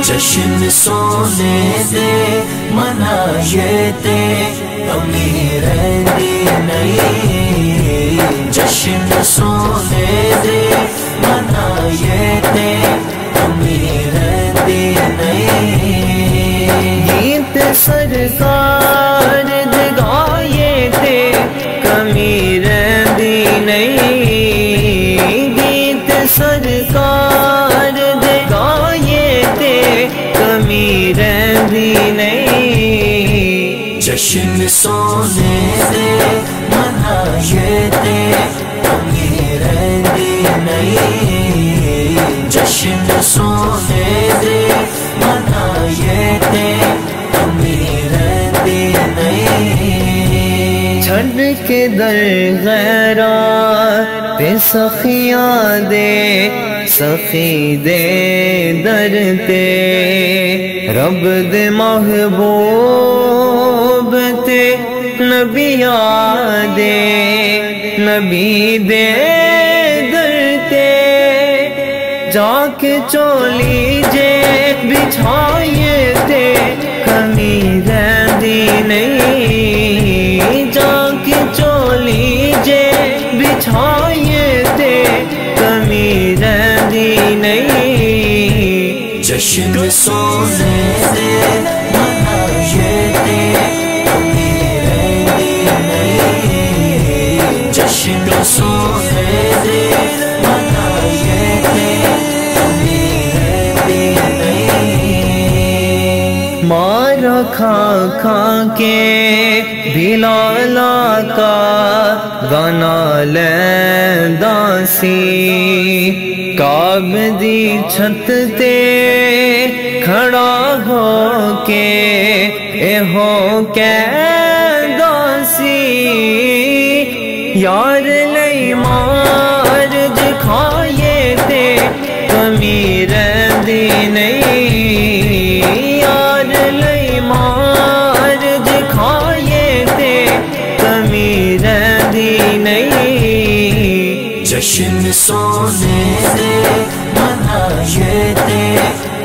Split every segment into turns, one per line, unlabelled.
جشن سونے دے منائے تے کمی رہندی نہیں، جشن سونے دے منائے تے کمی رہندی نہیں،
گیت سرکار دے گائے تے کمی رہندی نہیں، گیت سرکار دے گائے تے کمی رہندی نہیں،
جشن سونے دے منائے تے کمی رہندی نہیں، جشن سونے دے منائے تے کمی رہندی نہیں،
چھڈ کے در غیرہ تے سخیاں دے سخی دے در تے رب دے محبوب تے نبیاں دے نبی دے در تے جا کے چولی جے بچھائیے تے کمی رہندی نہیں، جا کے چولی جے بچھائیے تے کمی رہندی نہیں،
جشن سونے دے منائے تے کمی رہندی نہیں، جشن سونے دے منائے تے کمی رہندی نہیں،
مارا کھا کھا کے بلالا کا گانا لیندا سی، کعب دی چھت تے کھڑا ہو کے ایہو کہندا سی، یار لئی مار جکھائیے تے کمی رہندی نہیں، یار لئی مار جکھائیے تے کمی رہندی نہیں،
جشن سونے دے منائے تے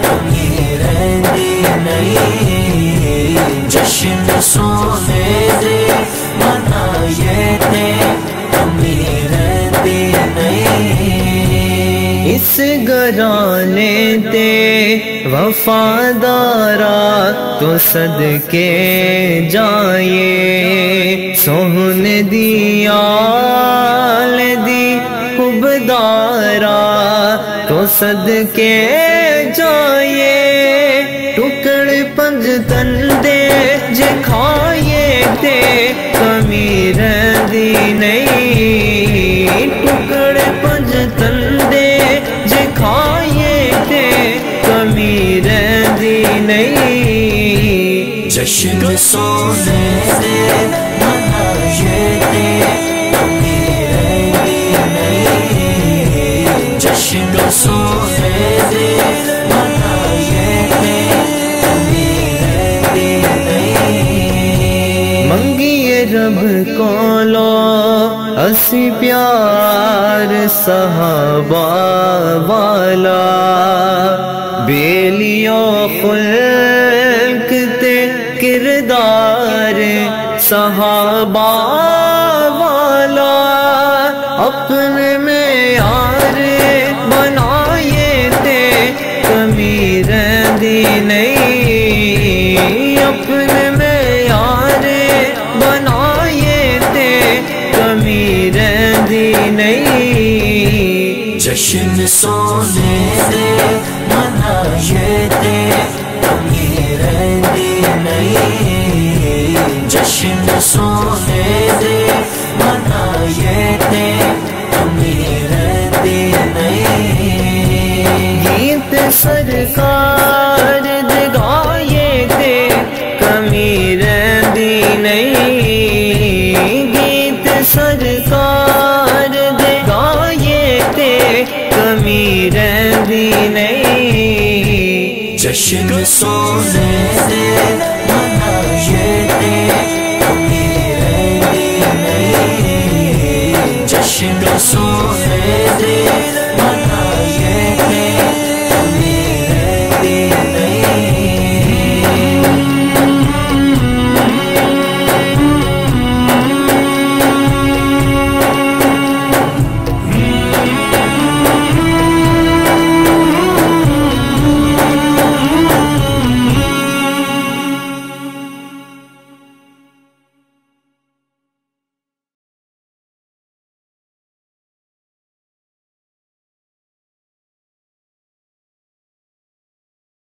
کمی رہندی نہیں، جشن سونے دے منائے تے کمی رہندی نہیں،
اس گھرانے تے وفادارا تو صدقے جائے، سہن دی آل دی حبدارا تو صدقے جائے، ٹکڑ پنج تن دے جے کھائیے تے کمی رہندی نہیں، ٹکڑ پنج تن دے جے کھائیے تے کمی رہندی نہیں،
جشن سونے دے منائے تے کمی رہندی نہیں، جشن سونے دے منائے تے کمی رہندی نہیں،
منگیے رب کولو اسی پیار صحابہ والا، بیلیو خلق تے کردار صحابہ والا، اپنے معیار بنائیے تے کمی رہندی نہیں، اپنے معیار بنائیے تے کمی رہندی نہیں،
جشن سونے دے منائے تے کمی رہندی نہیں، جشن سونے دے منائے تے کمی رہندی نہیں، جشن سونے دے